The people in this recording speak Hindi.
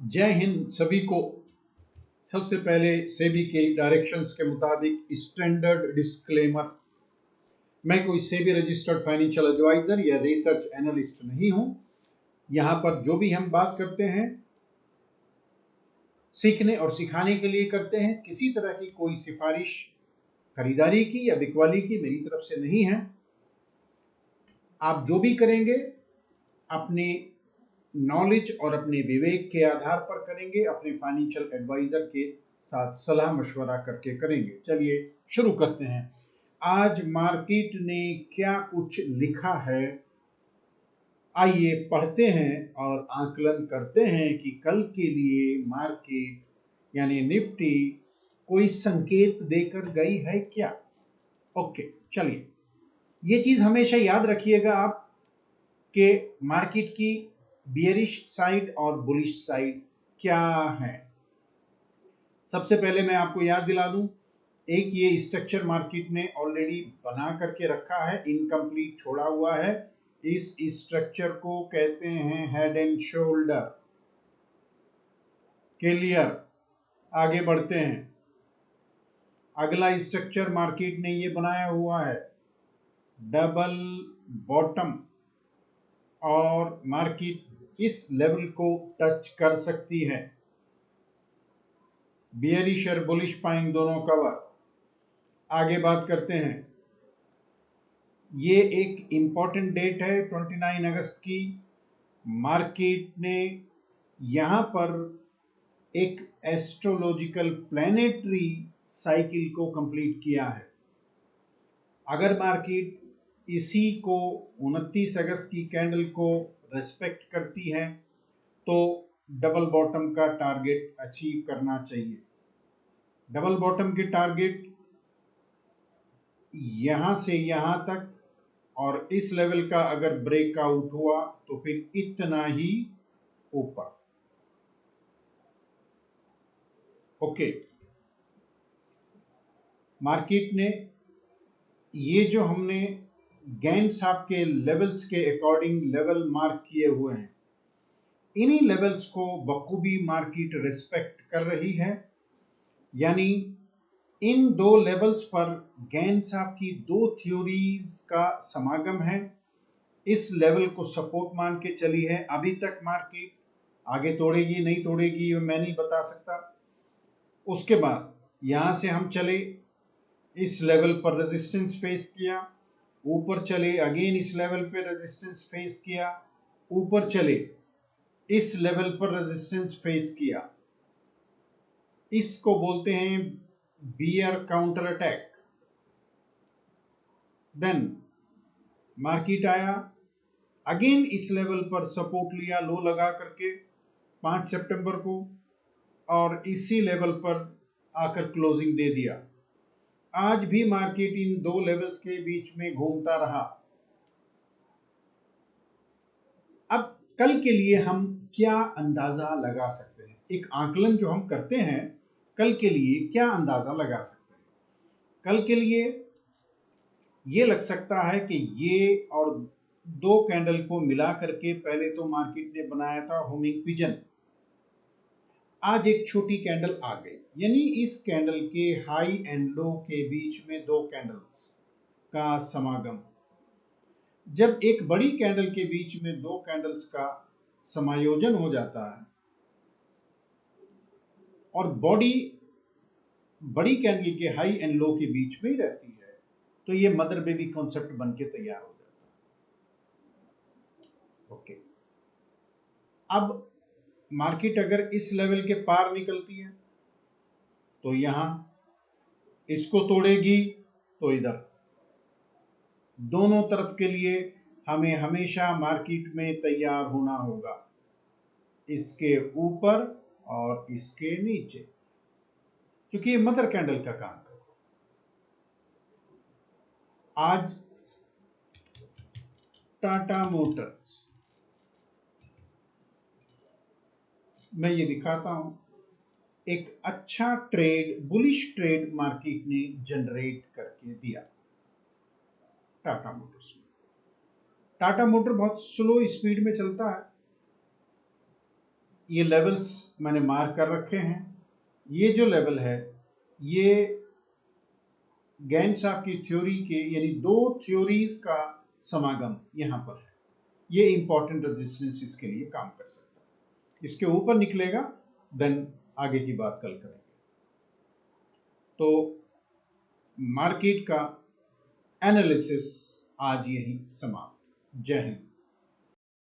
जय हिंद सभी को। सबसे पहले सेबी के डायरेक्शंस के मुताबिक स्टैंडर्ड डिस्क्लेमर, मैं कोई सेबी रजिस्टर्ड फाइनेंशियल एडवाइजर या रिसर्च एनालिस्ट नहीं हूं। यहां पर जो भी हम बात करते हैं सीखने और सिखाने के लिए करते हैं। किसी तरह की कोई सिफारिश खरीदारी की या बिकवाली की मेरी तरफ से नहीं है। आप जो भी करेंगे अपने नॉलेज और अपने विवेक के आधार पर करेंगे, अपने फाइनेंशियल एडवाइजर के साथ सलाह मशवरा करके करेंगे। चलिए शुरू करते हैं। आज मार्केट ने क्या कुछ लिखा है, आइए पढ़ते हैं और आकलन करते हैं कि कल के लिए मार्केट यानी निफ्टी कोई संकेत देकर गई है क्या। ओके, चलिए ये चीज हमेशा याद रखिएगा आप कि मार्केट की बियरिश साइड और बुलिश साइड क्या है। सबसे पहले मैं आपको याद दिला दूं, एक ये स्ट्रक्चर मार्केट ने ऑलरेडी बना करके रखा है, इनकम्प्लीट छोड़ा हुआ है। इस स्ट्रक्चर को कहते हैं हेड एंड शोल्डर। क्लियर, आगे बढ़ते हैं। अगला स्ट्रक्चर मार्केट ने ये बनाया हुआ है डबल बॉटम, और मार्केट इस लेवल को टच कर सकती है। बियरिश और बुलिश पाइंग दोनों कवर। आगे बात करते हैं। ये एक इंपॉर्टेंट डेट है 29 अगस्त की। मार्केट ने यहां पर एक एस्ट्रोलॉजिकल प्लैनेटरी साइकिल को कंप्लीट किया है। अगर मार्केट इसी को 29 अगस्त की कैंडल को रेस्पेक्ट करती है तो डबल बॉटम का टारगेट अचीव करना चाहिए। डबल बॉटम के टारगेट यहां से यहां तक, और इस लेवल का अगर ब्रेकआउट हुआ तो फिर इतना ही ऊपर। ओके, मार्केट ने ये जो हमने गैंट्स के लेवल्स के अकॉर्डिंग लेवल मार्क किए हुए हैं, इन्हीं लेवल्स को बखूबी मार्केट रिस्पेक्ट कर रही है। यानी इन दो लेवल्स पर गैन साहब की दो थ्योरीज का समागम है। इस लेवल को सपोर्ट मान के चली है अभी तक मार्केट। आगे तोड़ेगी नहीं तोड़ेगी मैं नहीं बता सकता। उसके बाद यहां से हम चले, इस लेवल पर रेजिस्टेंस फेस किया, ऊपर चले, अगेन इस लेवल पे रेजिस्टेंस फेस किया, ऊपर चले, इस लेवल पर रेजिस्टेंस फेस किया। इसको बोलते हैं bear counter attack. Then market आया, अगेन इस लेवल पर सपोर्ट लिया लो लगा करके 5 सितंबर को, और इसी लेवल पर आकर क्लोजिंग दे दिया। आज भी मार्केट इन दो लेवल्स के बीच में घूमता रहा। अब कल के लिए हम क्या अंदाजा लगा सकते हैं, एक आकलन जो हम करते हैं कल के लिए क्या अंदाजा लगा सकते हैं। कल के लिए ये लग सकता है कि ये और दो कैंडल को मिला करके पहले तो मार्केट ने बनाया था होमिंग पिजन। आज एक छोटी कैंडल आ गई, यानी इस कैंडल के हाई एंड लो के बीच में दो कैंडल्स का समागम। जब एक बड़ी कैंडल के बीच में दो कैंडल्स का समायोजन हो जाता है और बॉडी बड़ी कैंडल के हाई एंड लो के बीच में ही रहती है, तो ये मदर बेबी कॉन्सेप्ट बन के तैयार हो जाता है। ओके, अब मार्केट अगर इस लेवल के पार निकलती है तो यहां इसको तोड़ेगी, तो इधर। दोनों तरफ के लिए हमें हमेशा मार्केट में तैयार होना होगा, इसके ऊपर और इसके नीचे, क्योंकि ये मदर कैंडल का काम करता है। आज टाटा मोटर्स, मैं ये दिखाता हूं, एक अच्छा ट्रेड, बुलिश ट्रेड मार्केट ने जनरेट करके दिया टाटा मोटर्स में। टाटा मोटर बहुत स्लो स्पीड में चलता है, ये लेवल्स मैंने मार्क कर रखे हैं। ये जो लेवल है ये गैन साहब की थ्योरी के यानी दो थ्योरीज का समागम यहाँ पर है। ये इंपॉर्टेंट रेजिस्टेंस इसके लिए काम कर सकता है। इसके ऊपर निकलेगा देन आगे की बात कल करेंगे। तो मार्केट का एनालिसिस आज यही समाप्त। जय हिंद।